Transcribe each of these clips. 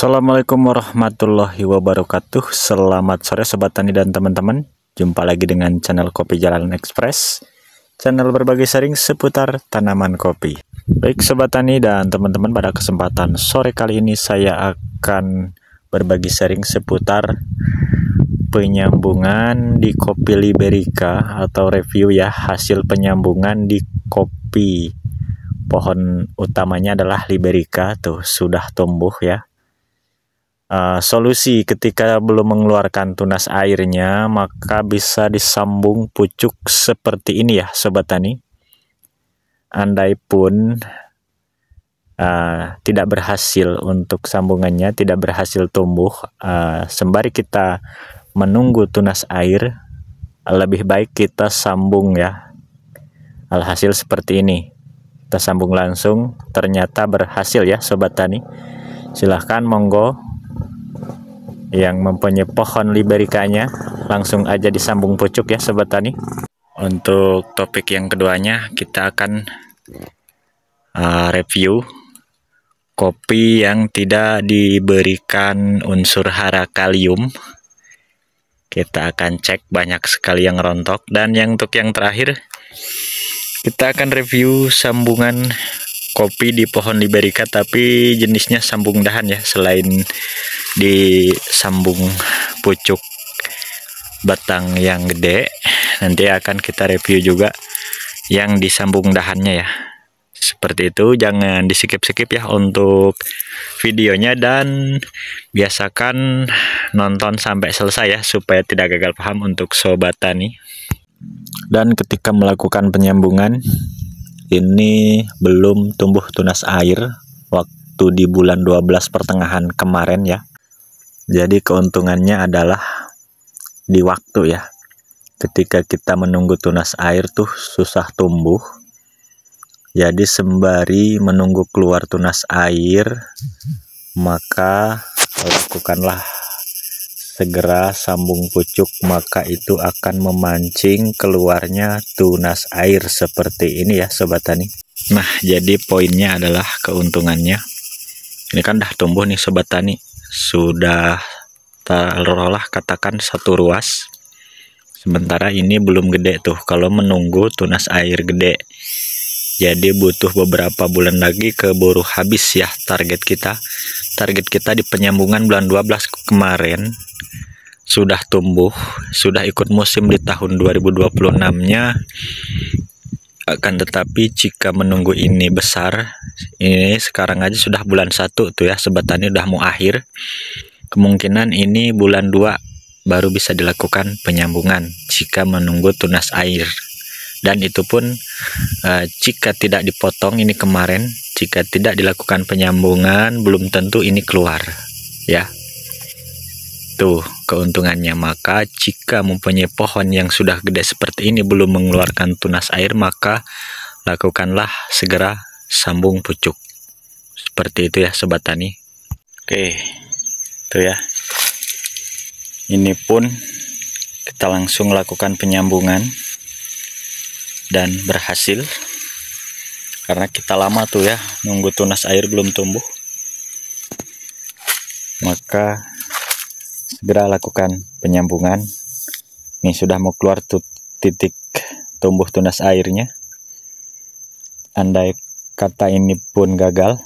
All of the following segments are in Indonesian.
Assalamualaikum warahmatullahi wabarakatuh. Selamat sore sobat tani dan teman-teman. Jumpa lagi dengan channel Kopi Jalanan Express, channel berbagi sharing seputar tanaman kopi. Baik sobat tani dan teman-teman, pada kesempatan sore kali ini saya akan berbagi sharing seputar penyambungan di kopi Liberica atau review ya, hasil penyambungan di kopi. Pohon utamanya adalah Liberica, tuh sudah tumbuh ya. Solusi ketika belum mengeluarkan tunas airnya, maka bisa disambung pucuk seperti ini ya sobat tani. Andai pun tidak berhasil untuk sambungannya, tidak berhasil tumbuh, sembari kita menunggu tunas air, lebih baik kita sambung ya. Alhasil seperti ini, kita sambung langsung, ternyata berhasil ya sobat tani. Silahkan monggo yang mempunyai pohon Libericanya langsung aja disambung pucuk ya sobat tani. Untuk topik yang keduanya, kita akan review kopi yang tidak diberikan unsur hara kalium. Kita akan cek banyak sekali yang rontok. Dan yang untuk yang terakhir, kita akan review sambungan kopi di pohon Liberica, tapi jenisnya sambung dahan ya, selain disambung pucuk batang yang gede. Nanti akan kita review juga yang disambung dahannya ya. Seperti itu, jangan di skip-skip ya untuk videonya, dan biasakan nonton sampai selesai ya, supaya tidak gagal paham untuk sobat tani. Dan ketika melakukan penyambungan, ini belum tumbuh tunas air waktu di bulan 12 pertengahan kemarin ya. Jadi keuntungannya adalah di waktu ya. Ketika kita menunggu tunas air tuh susah tumbuh. Jadi sembari menunggu keluar tunas air, maka lakukanlah segera sambung pucuk, maka itu akan memancing keluarnya tunas air seperti ini ya sobat tani. Nah, jadi poinnya adalah keuntungannya. Ini kan udah tumbuh nih sobat tani, sudah taruhlah katakan satu ruas. Sementara ini belum gede tuh, kalau menunggu tunas air gede. Jadi butuh beberapa bulan lagi keburu habis ya target kita. Target kita di penyambungan bulan 12 kemarin sudah tumbuh, sudah ikut musim di tahun 2026-nya. Akan tetapi jika menunggu ini besar, ini sekarang aja sudah bulan 1 tuh ya sobat tani, udah mau akhir. Kemungkinan ini bulan 2 baru bisa dilakukan penyambungan jika menunggu tunas air. Dan itu pun jika tidak dipotong ini kemarin, jika tidak dilakukan penyambungan, belum tentu ini keluar ya. Tuh keuntungannya. Maka jika mempunyai pohon yang sudah gede seperti ini belum mengeluarkan tunas air, maka lakukanlah segera sambung pucuk. Seperti itu ya sobat tani. Oke, itu ya. Ini pun kita langsung lakukan penyambungan dan berhasil, karena kita lama tuh ya nunggu tunas air belum tumbuh. Maka segera lakukan penyambungan. Ini sudah mau keluar tuh titik tumbuh tunas airnya. Andai kata ini pun gagal,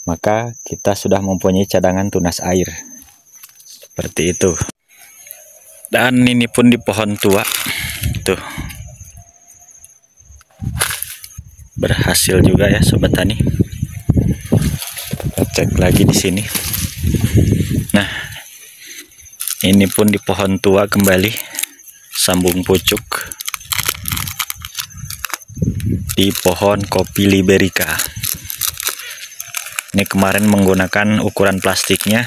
maka kita sudah mempunyai cadangan tunas air. Seperti itu. Dan ini pun di pohon tua tuh berhasil juga ya sobat tani. Kita cek lagi di sini. Nah, ini pun di pohon tua kembali sambung pucuk di pohon kopi Liberica. Ini kemarin menggunakan ukuran plastiknya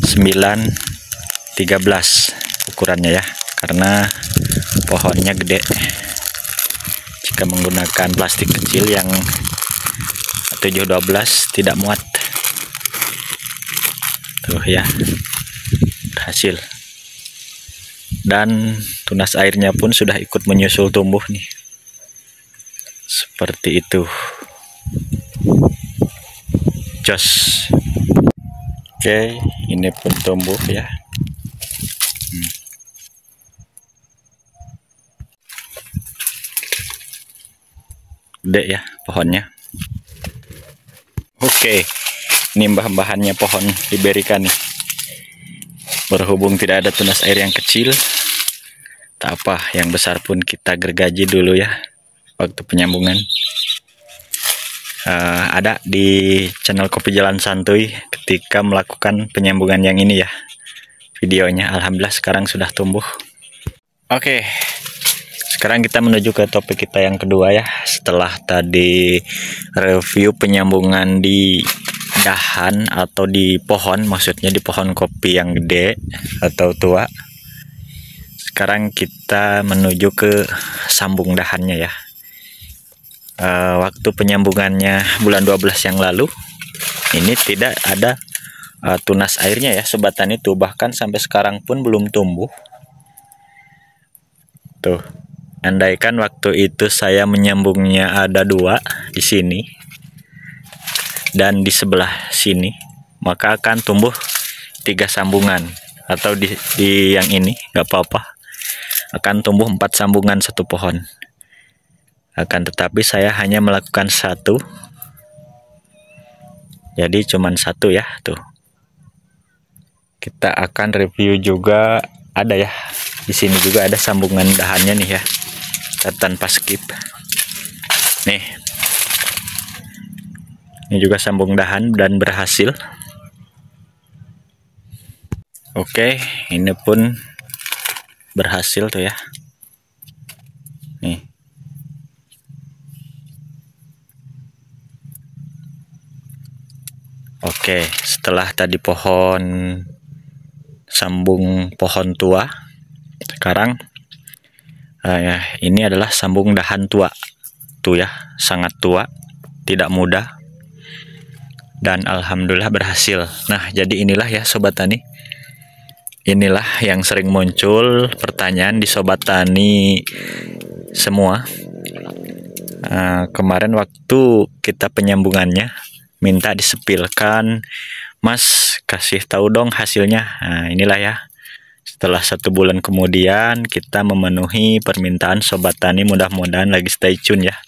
9-13 ukurannya ya, karena pohonnya gede. Jika menggunakan plastik kecil yang 7-12 tidak muat. Tuh ya, berhasil. Dan tunas airnya pun sudah ikut menyusul tumbuh nih. Seperti itu. Jos. Oke, ini pun tumbuh ya. Gede ya pohonnya. Oke, ini bahan-bahannya pohon Liberica nih. Berhubung tidak ada tunas air yang kecil, tak apa, yang besar pun kita gergaji dulu ya waktu penyambungan. Ada di channel Kopi Jalan Santuy ketika melakukan penyambungan yang ini ya, videonya. Alhamdulillah sekarang sudah tumbuh. Oke, sekarang kita menuju ke topik kita yang kedua ya. Setelah tadi review penyambungan di dahan atau di pohon, maksudnya di pohon kopi yang gede atau tua, sekarang kita menuju ke sambung dahannya ya. Waktu penyambungannya bulan 12 yang lalu, ini tidak ada tunas airnya ya Sobat Tani tuh, bahkan sampai sekarang pun belum tumbuh. Tuh, andaikan waktu itu saya menyambungnya ada 2 di sini dan di sebelah sini, maka akan tumbuh 3 sambungan, atau di yang ini nggak apa-apa, akan tumbuh 4 sambungan satu pohon. Akan tetapi saya hanya melakukan 1, jadi cuman 1 ya. Tuh, kita akan review juga, ada ya di sini juga ada sambungan dahannya nih ya, tanpa skip nih. Ini juga sambung dahan dan berhasil. Oke, ini pun berhasil tuh ya nih. Oke, setelah tadi pohon sambung pohon tua, sekarang ini adalah sambung dahan tua tuh ya, sangat tua, tidak mudah, dan alhamdulillah berhasil. Nah, jadi inilah ya Sobat Tani, inilah yang sering muncul pertanyaan di Sobat Tani semua. Kemarin waktu kita penyambungannya minta disepilkan, Mas kasih tahu dong hasilnya. Nah, inilah ya, setelah 1 bulan kemudian kita memenuhi permintaan Sobat Tani. Mudah-mudahan lagi stay tune ya.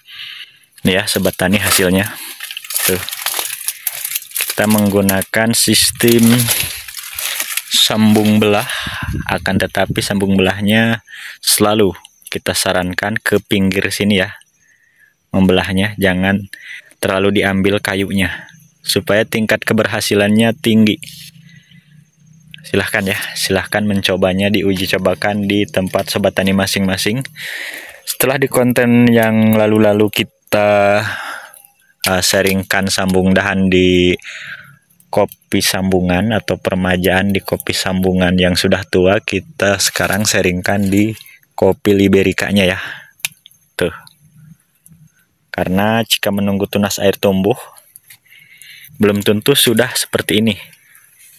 Ini ya Sobat Tani hasilnya tuh. Kita menggunakan sistem sambung belah, akan tetapi sambung belahnya selalu kita sarankan ke pinggir sini ya, membelahnya jangan terlalu diambil kayunya, supaya tingkat keberhasilannya tinggi. Silahkan ya, silahkan mencobanya, diuji cobakan di tempat Sobat Tani masing-masing. Setelah di konten yang lalu-lalu kita sharingkan sambung dahan di kopi sambungan atau permajaan di kopi sambungan yang sudah tua, kita sekarang sharingkan di kopi Libericanya ya. Tuh. Karena jika menunggu tunas air tumbuh, belum tentu sudah seperti ini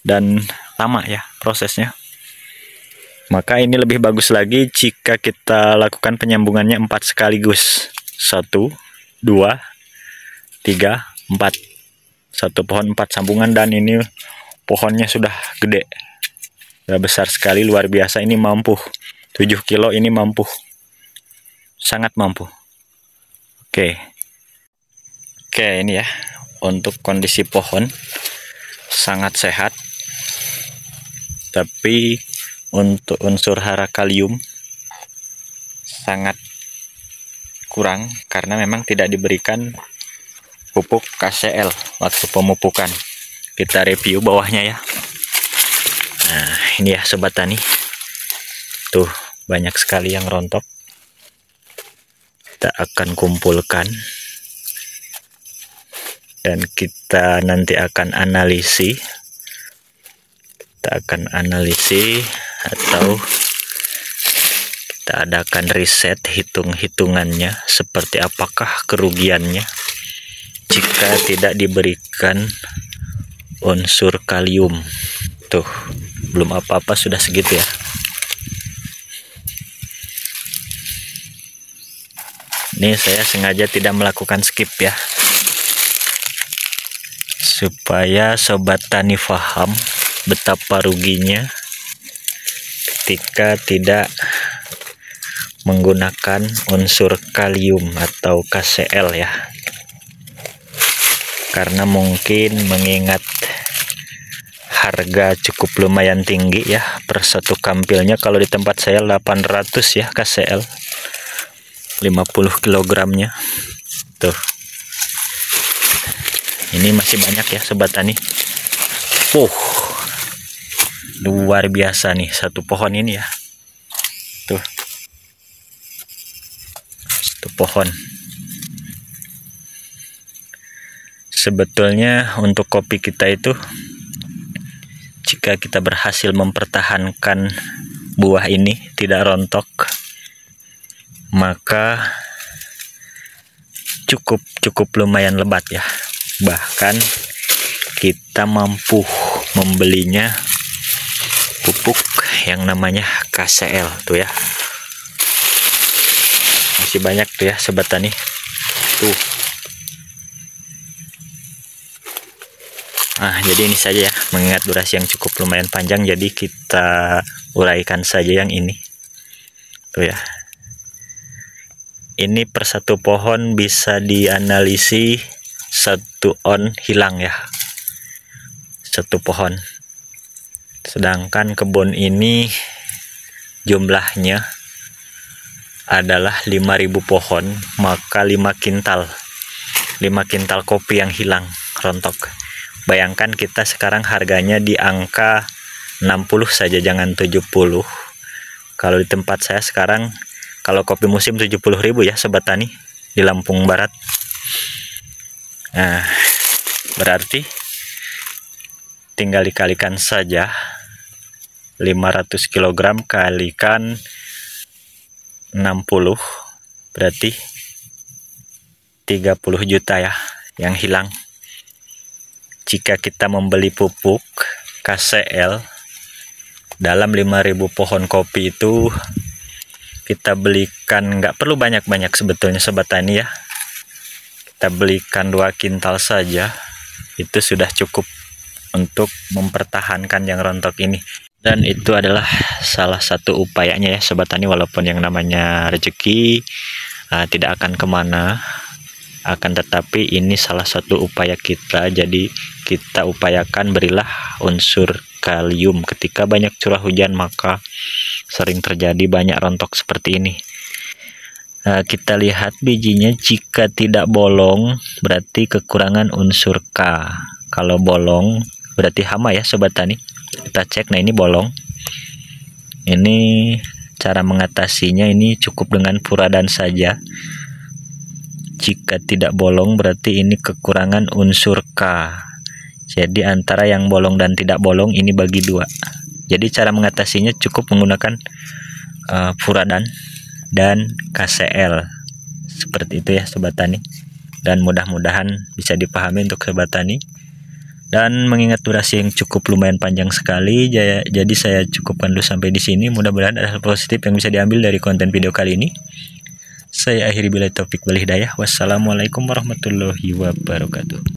dan lama ya prosesnya. Maka ini lebih bagus lagi jika kita lakukan penyambungannya 4 sekaligus. 1, 2, 3, 4. 1 pohon 4 sambungan, dan ini pohonnya sudah gede. Sudah besar sekali, luar biasa. Ini mampu 7 kilo, ini mampu. Sangat mampu. Oke, ini ya untuk kondisi pohon sangat sehat, tapi untuk unsur hara kalium sangat kurang karena memang tidak diberikan pupuk KCL waktu pemupukan. Kita review bawahnya ya. Nah, ini ya Sobat Tani, tuh banyak sekali yang rontok. Kita akan kumpulkan dan kita nanti akan analisis. Kita akan analisis atau kita adakan riset, hitung-hitungannya seperti apakah kerugiannya jika tidak diberikan unsur kalium. Tuh, belum apa-apa sudah segitu ya. Ini saya sengaja tidak melakukan skip ya, supaya sobat tani paham betapa ruginya ketika tidak menggunakan unsur kalium atau KCl ya, karena mungkin mengingat harga cukup lumayan tinggi ya per satu kampilnya. Kalau di tempat saya 800 ya KCl 50 kilogramnya tuh. Ini masih banyak ya sobat tani. Luar biasa nih satu pohon ini ya. Tuh. Satu pohon. Sebetulnya untuk kopi kita itu, jika kita berhasil mempertahankan buah ini tidak rontok, maka cukup lumayan lebat ya. Bahkan kita mampu membelinya pupuk yang namanya KCl tuh ya. Masih banyak tuh ya sobat tani. Tuh. Jadi ini saja ya, mengingat durasi yang cukup lumayan panjang, jadi kita uraikan saja yang ini. Tuh ya. Ini per satu pohon bisa dianalisi 1 on hilang ya, satu pohon. Sedangkan kebun ini jumlahnya adalah 5.000 pohon, maka 5 kintal kopi yang hilang rontok. Bayangkan kita sekarang harganya di angka 60 saja, jangan 70. Kalau di tempat saya sekarang, kalau kopi musim 70.000 ya sobat tani di Lampung Barat. Nah, berarti tinggal dikalikan saja 500 kg kalikan 60, berarti 30 juta ya yang hilang. Jika kita membeli pupuk KCl dalam 5.000 pohon kopi itu, kita belikan nggak perlu banyak-banyak sebetulnya sobat tani ya. Kita belikan 2 kintal saja, itu sudah cukup untuk mempertahankan yang rontok ini. Dan itu adalah salah satu upayanya ya sobat tani, walaupun yang namanya rezeki tidak akan kemana, akan tetapi ini salah satu upaya kita. Jadi kita upayakan berilah unsur kalium. Ketika banyak curah hujan maka sering terjadi banyak rontok seperti ini. Kita lihat bijinya, jika tidak bolong berarti kekurangan unsur K. Kalau bolong berarti hama ya sobat tani. Kita cek, nah ini bolong. Ini cara mengatasinya, ini cukup dengan furadan saja. Jika tidak bolong berarti ini kekurangan unsur K. Jadi antara yang bolong dan tidak bolong ini bagi 2. Jadi cara mengatasinya cukup menggunakan furadan dan KCl seperti itu ya sobat tani. Dan mudah-mudahan bisa dipahami untuk sobat tani. Dan mengingat durasi yang cukup lumayan panjang sekali, jadi saya cukupkan dulu sampai di sini. Mudah-mudahan ada hal positif yang bisa diambil dari konten video kali ini. Saya akhiri bila taufik wal hidayah. Wassalamualaikum warahmatullahi wabarakatuh.